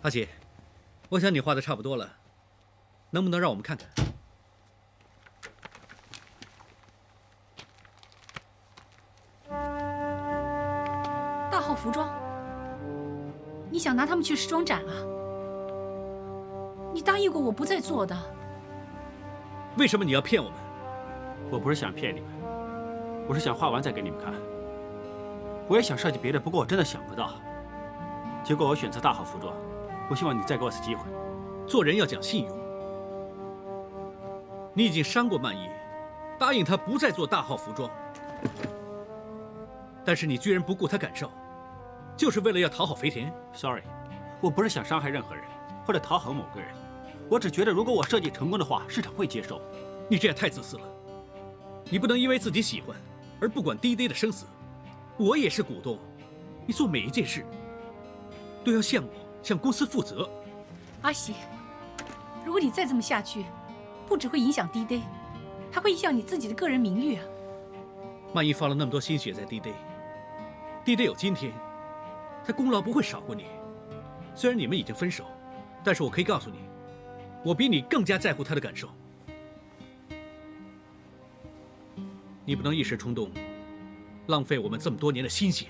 阿喜，我想你画的差不多了，能不能让我们看看？大号服装，你想拿它们去时装展啊？你答应过我不再做的。为什么你要骗我们？我不是想骗你们，我是想画完再给你们看。我也想设计别的，不过我真的想不到。结果我选择大号服装，我希望你再给我次机会。做人要讲信用。你已经伤过曼依，答应她不再做大号服装，但是你居然不顾她感受，就是为了要讨好肥田。Sorry， 我不是想伤害任何人，或者讨好某个人。我只觉得如果我设计成功的话，市场会接受。你这样太自私了。你不能因为自己喜欢而不管D-Day的生死。我也是股东，你做每一件事都要向我、向公司负责。阿喜，如果你再这么下去，不只会影响 D-Day， 还会影响你自己的个人名誉啊！曼依花了那么多心血在 D-Day 有今天，他功劳不会少过你。虽然你们已经分手，但是我可以告诉你，我比你更加在乎他的感受。你不能一时冲动，浪费我们这么多年的心血。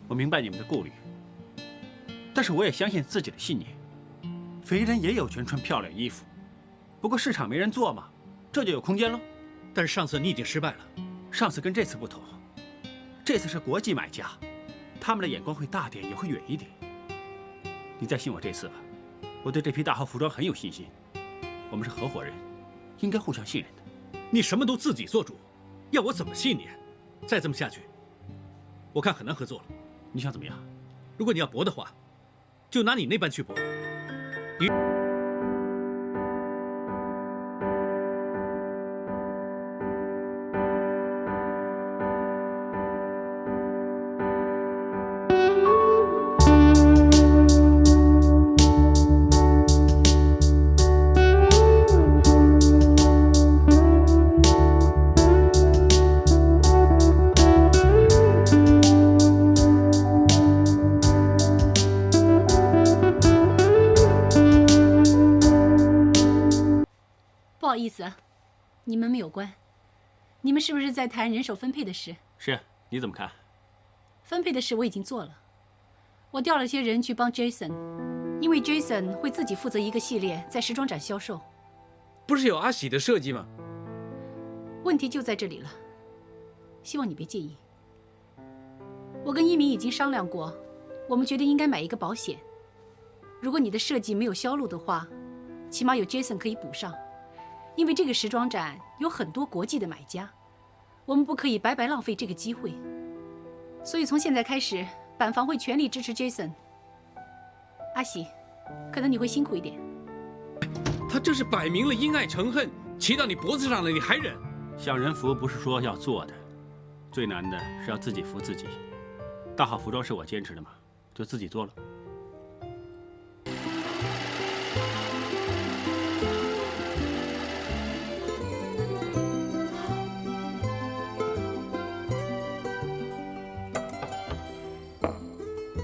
我明白你们的顾虑，但是我也相信自己的信念。肥人也有权穿漂亮衣服，不过市场没人做嘛，这就有空间喽。但是上次你已经失败了。上次跟这次不同，这次是国际买家，他们的眼光会大点，也会远一点。你再信我这次吧，我对这批大号服装很有信心。我们是合伙人，应该互相信任的。你什么都自己做主，要我怎么信你？再这么下去，我看很难合作了。你想怎么样？如果你要搏的话，就拿你那班去搏。不好意思啊，你们没有关。你们是不是在谈人手分配的事？是，你怎么看？分配的事我已经做了，我调了些人去帮 Jason， 因为 Jason 会自己负责一个系列在时装展销售。不是有阿喜的设计吗？问题就在这里了，希望你别介意。我跟一鸣已经商量过，我们觉得应该买一个保险。如果你的设计没有销路的话，起码有 Jason 可以补上。因为这个时装展有很多国际的买家，我们不可以白白浪费这个机会。所以从现在开始，板房会全力支持 Jason。阿喜，可能你会辛苦一点。他这是摆明了因爱成恨，骑到你脖子上了，你还忍？想人服不是说要做的，最难的是要自己服自己。大号服装是我坚持的嘛，就自己做了。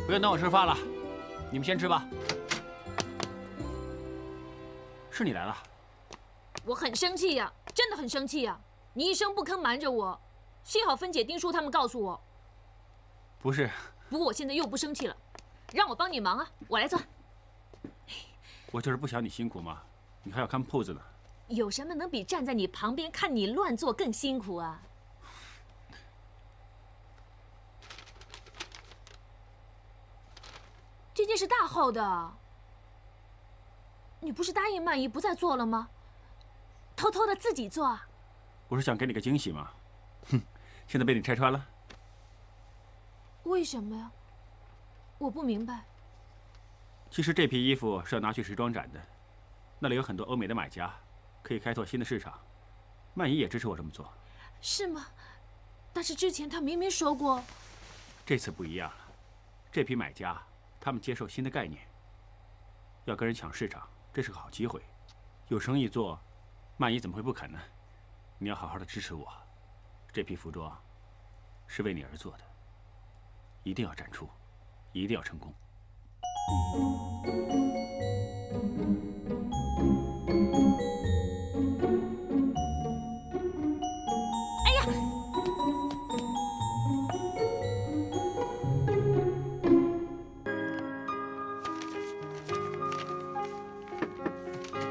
不用等我吃饭了，你们先吃吧。是你来了？我很生气呀，真的很生气呀！你一声不吭瞒着我，幸好芬姐、丁叔他们告诉我。不是。不过我现在又不生气了，让我帮你忙啊，我来做。我就是不想你辛苦嘛，你还要看 pose 呢。有什么能比站在你旁边看你乱做更辛苦啊？这件是大号的，你不是答应曼依不再做了吗？偷偷的自己做啊？我是想给你个惊喜嘛，哼，现在被你拆穿了。为什么呀？我不明白。其实这批衣服是要拿去时装展的，那里有很多欧美的买家，可以开拓新的市场。曼依也支持我这么做。是吗？但是之前他明明说过。这次不一样了，这批买家。他们接受新的概念，要跟人抢市场，这是个好机会。有生意做，曼依怎么会不肯呢？你要好好的支持我，这批服装是为你而做的，一定要展出，一定要成功。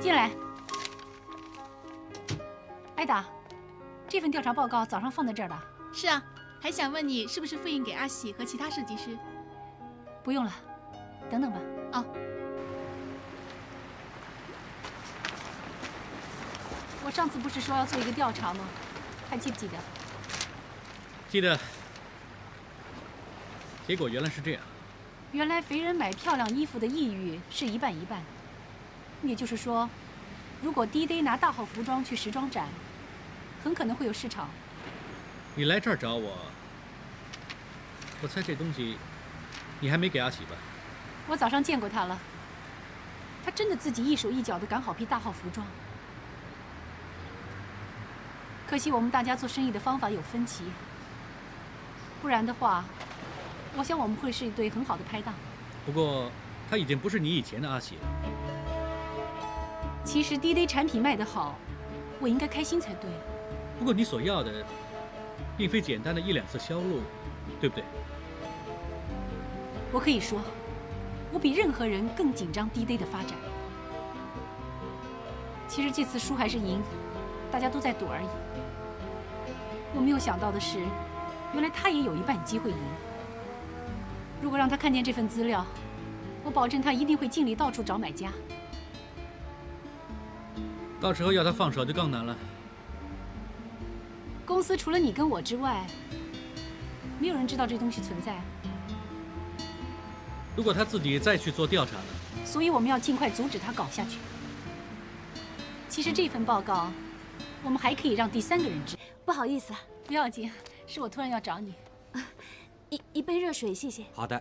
进来。艾达，这份调查报告早上放在这儿了。是啊，还想问你是不是复印给阿喜和其他设计师？不用了，等等吧。哦。我上次不是说要做一个调查吗？还记不记得？记得。结果原来是这样。原来肥人买漂亮衣服的意欲是一半一半，也就是说，如果 D-Day 拿大号服装去时装展，很可能会有市场。你来这儿找我，我猜这东西你还没给阿喜吧？我早上见过他了，他真的自己一手一脚的赶好批大号服装。可惜我们大家做生意的方法有分歧，不然的话，我想我们会是一对很好的拍档。不过他已经不是你以前的阿喜了。其实 D-Day 产品卖得好，我应该开心才对。不过你所要的，并非简单的1、2次销路，对不对？我可以说，我比任何人更紧张 D-Day 的发展。其实这次输还是赢，大家都在赌而已。我没有想到的是，原来他也有一半机会赢。如果让他看见这份资料，我保证他一定会尽力到处找买家。到时候要他放手就更难了。公司除了你跟我之外，没有人知道这东西存在。如果他自己再去做调查呢？所以我们要尽快阻止他搞下去。其实这份报告，我们还可以让第3个人知。不好意思，不要紧，是我突然要找你。一杯热水，谢谢。好的。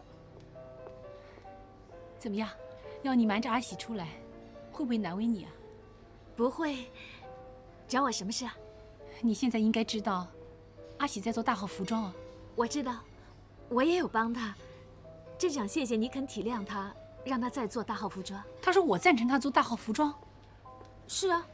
怎么样？要你瞒着阿喜出来，会不会难为你啊？不会。找我什么事啊？你现在应该知道，阿喜在做大号服装啊。我知道，我也有帮他。真想谢谢你肯体谅他，让他再做大号服装。他说我赞成他做大号服装。是啊，